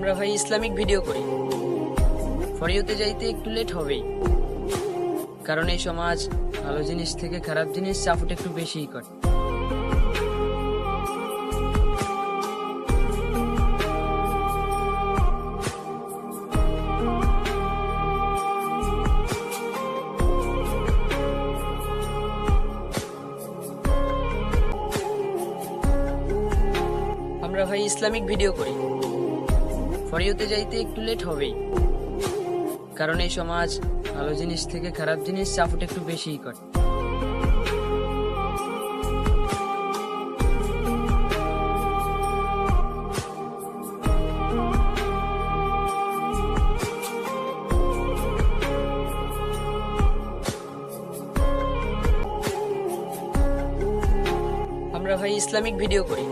আমরা ভাই Islamic video করি। ফরিওতে যাইতে একটু লেট হবেই, কারণ এই সমাজ ভালো জিনিস থেকে খারাপ জিনিস সাপোর্ট একটু বেশিই করে। আমরা ভাই ইসলামিক ভিডিও করি। ফরিওতে যাইতে একটু লেট হবেই, কারণ এই সমাজ ভালো জিনিস থেকে খারাপ জিনিস সাপোর্ট একটু বেশিই করে। আমরা ভাই ইসলামিক ভিডিও করি।